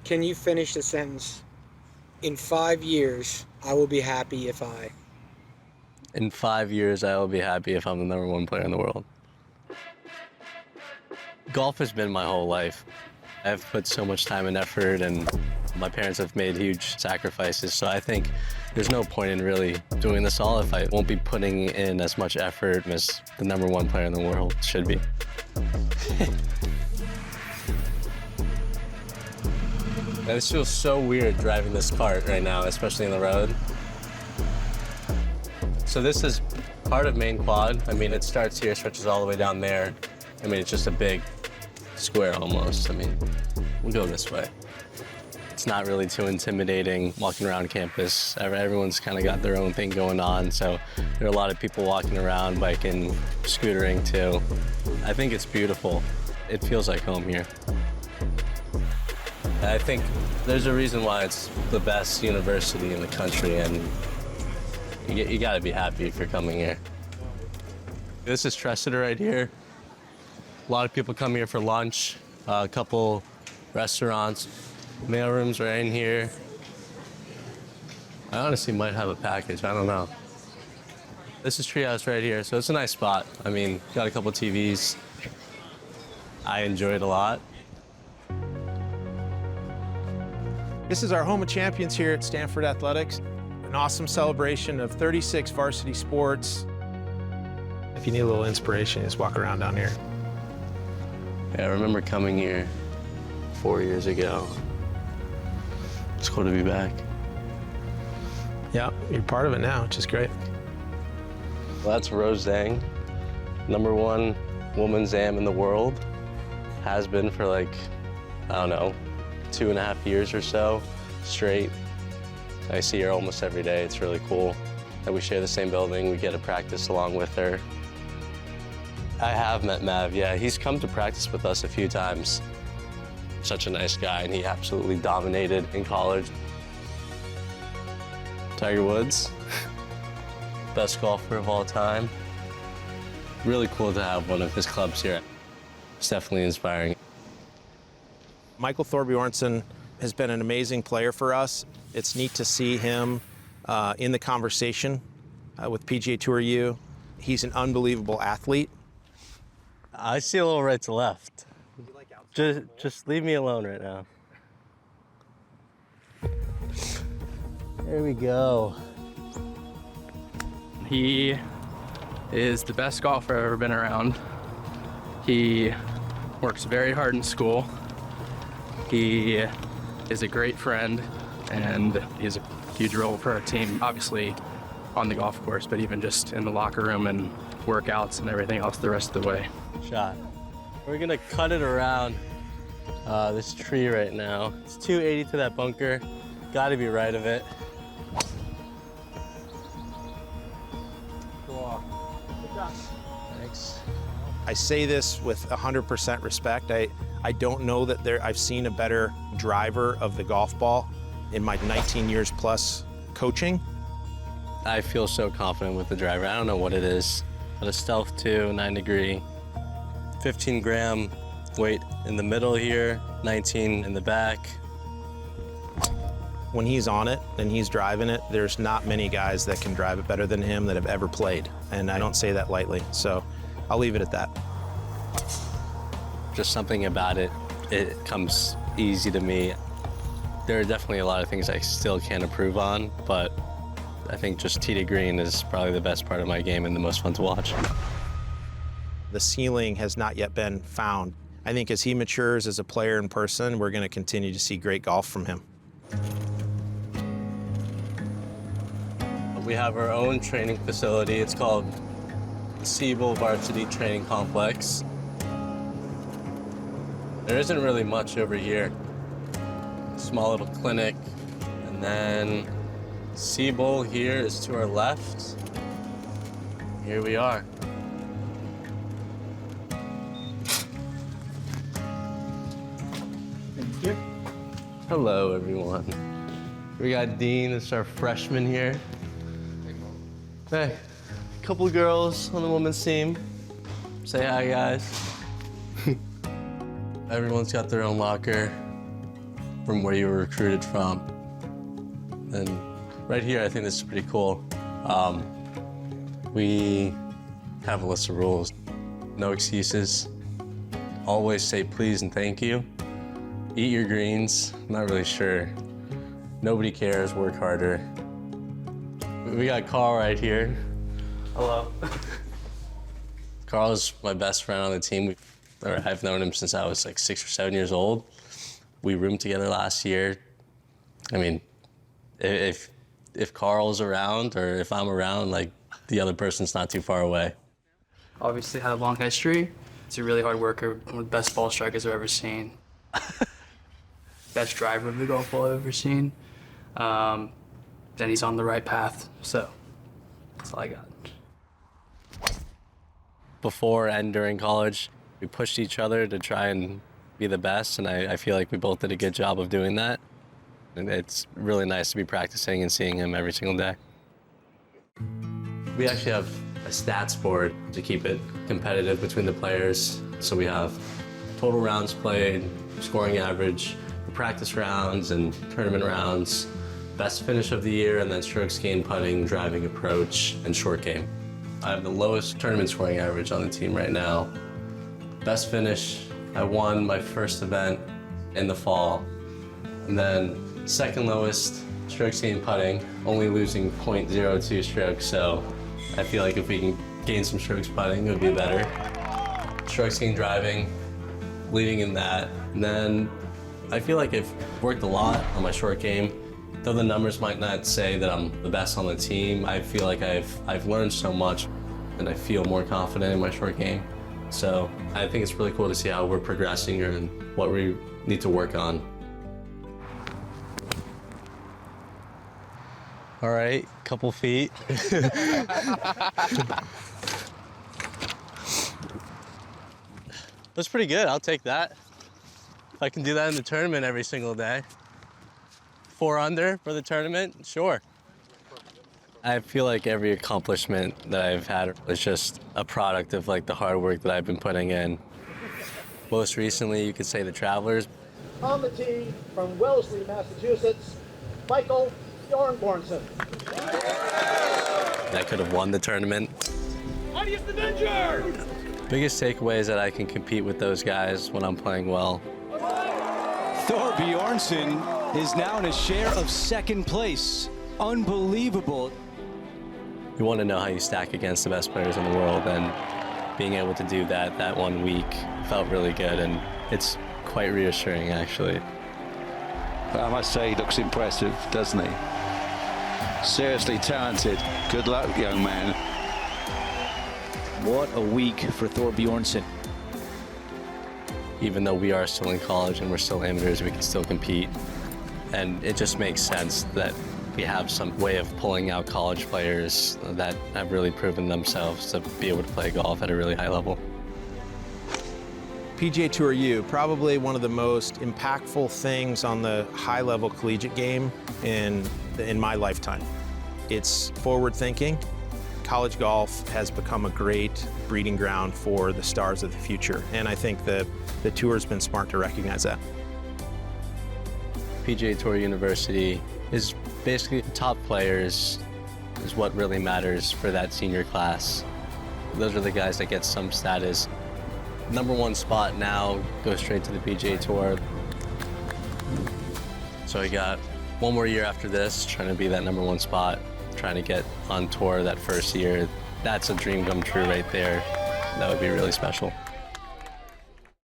Can you finish the sentence? In 5 years, I will be happy if I... In 5 years, I will be happy if I'm the #1 player in the world. Golf has been my whole life. I've put so much time and effort, and my parents have made huge sacrifices, so I think there's no point in really doing this all if I won't be putting in as much effort as the #1 player in the world should be. This feels so weird driving this cart right now, especially on the road. So this is part of main quad. I mean, it starts here, stretches all the way down there. I mean, it's just a big square almost. I mean, we'll go this way. It's not really too intimidating walking around campus. Everyone's kind of got their own thing going on, so there are a lot of people walking around, biking, scootering too. I think it's beautiful. It feels like home here. I think there's a reason why it's the best university in the country, and you gotta be happy if you're coming here. This is Tressiter right here. A lot of people come here for lunch, a couple restaurants, mail rooms right in here. I honestly might have a package, I don't know. This is Treehouse right here, so it's a nice spot. I mean, got a couple TVs. I enjoy it a lot. This is our home of champions here at Stanford Athletics. An awesome celebration of 36 varsity sports. If you need a little inspiration, just walk around down here. Yeah, I remember coming here 4 years ago. It's cool to be back. Yeah, you're part of it now, which is great. Well, that's Rose Zhang, #1 women's am in the world. Has been for like, I don't know, 2.5 years or so straight. I see her almost every day. It's really cool that we share the same building. We get to practice along with her. I have met Mav, yeah. He's come to practice with us a few times. Such a nice guy, and he absolutely dominated in college. Tiger Woods, best golfer of all time. Really cool to have one of his clubs here. It's definitely inspiring. Michael Thorbjornsen has been an amazing player for us. It's neat to see him in the conversation with PGA Tour U. He's an unbelievable athlete. I see a little right to left. Just leave me alone right now. There we go. He is the best golfer I've ever been around. He works very hard in school. He is a great friend, and he's a huge role for our team, obviously on the golf course, but even just in the locker room and workouts and everything else the rest of the way. Shot. We're gonna cut it around this tree right now. It's 280 to that bunker. Gotta be right of it. Cool. Good job. Thanks. I say this with 100% respect. I don't know that I've seen a better driver of the golf ball in my 19 years plus coaching. I feel so confident with the driver. I don't know what it is, but a Stealth 2, 9 degree, 15 gram weight in the middle here, 19 in the back. When he's on it and he's driving it, there's not many guys that can drive it better than him that have ever played. And I don't say that lightly, so I'll leave it at that. Just something about it, it comes easy to me. There are definitely a lot of things I still can't improve on, but I think just tee to green is probably the best part of my game and the most fun to watch. The ceiling has not yet been found. I think as he matures as a player in person, we're going to continue to see great golf from him. We have our own training facility. It's called Siebel Varsity Training Complex. There isn't really much over here. Small little clinic, and then Siebel here is to our left. Here we are. Thank you. Hello, everyone. We got Dean, it's our freshman here. Hey, a couple of girls on the women's team. Say hi, guys. Everyone's got their own locker. from where you were recruited from. And right here, I think this is pretty cool. We have a list of rules. No excuses. Always say please and thank you. Eat your greens. I'm not really sure. Nobody cares, work harder. We got Carl right here. Hello. Carl's my best friend on the team. I've known him since I was like 6 or 7 years old. We roomed together last year. I mean, if Carl's around or if I'm around, like the other person's not too far away. Obviously had a long history. He's a really hard worker, one of the best ball strikers I've ever seen. Best driver of the golf ball I've ever seen. Then he's on the right path, so that's all I got. Before and during college, we pushed each other to try and be the best, and I feel like we both did a good job of doing that. And it's really nice to be practicing and seeing him every single day. We actually have a stats board to keep it competitive between the players. So we have total rounds played, scoring average, practice rounds and tournament rounds, best finish of the year, and then strokes gained, putting, driving approach, and short game. I have the lowest tournament scoring average on the team right now. Best finish, I won my first event in the fall. And then second lowest strokes gained putting, only losing 0.02 strokes, so I feel like if we can gain some strokes putting, it would be better. Strokes gained driving, leading in that. And then I feel like I've worked a lot on my short game. Though the numbers might not say that I'm the best on the team, I feel like I've learned so much and I feel more confident in my short game. So I think it's really cool to see how we're progressing and what we need to work on. All right, couple feet. That's pretty good, I'll take that. If I can do that in the tournament every single day. 4 under for the tournament, sure. I feel like every accomplishment that I've had is just a product of like the hard work that I've been putting in. Most recently, you could say the Travelers. On the tee from Wellesley, Massachusetts, Michael Thorbjornsen. I could have won the tournament. Audience Avenger! Biggest takeaway is that I can compete with those guys when I'm playing well. Thorbjornsen is now in a share of second place. Unbelievable. You want to know how you stack against the best players in the world, and being able to do that 1 week felt really good, and it's quite reassuring, actually. I must say, he looks impressive, doesn't he? Seriously talented. Good luck, young man. What a week for Thorbjornsen. Even though we are still in college and we're still amateurs, we can still compete. And it just makes sense that we have some way of pulling out college players that have really proven themselves to be able to play golf at a really high level. PGA Tour U, probably one of the most impactful things on the high-level collegiate game in my lifetime. It's forward-thinking. College golf has become a great breeding ground for the stars of the future, and I think the tour's been smart to recognize that. PGA Tour University is basically the top players is what really matters for that senior class. Those are the guys that get some status. #1 spot now goes straight to the PGA Tour. So I got 1 more year after this, trying to be that #1 spot, trying to get on tour that first year. That's a dream come true right there. That would be really special.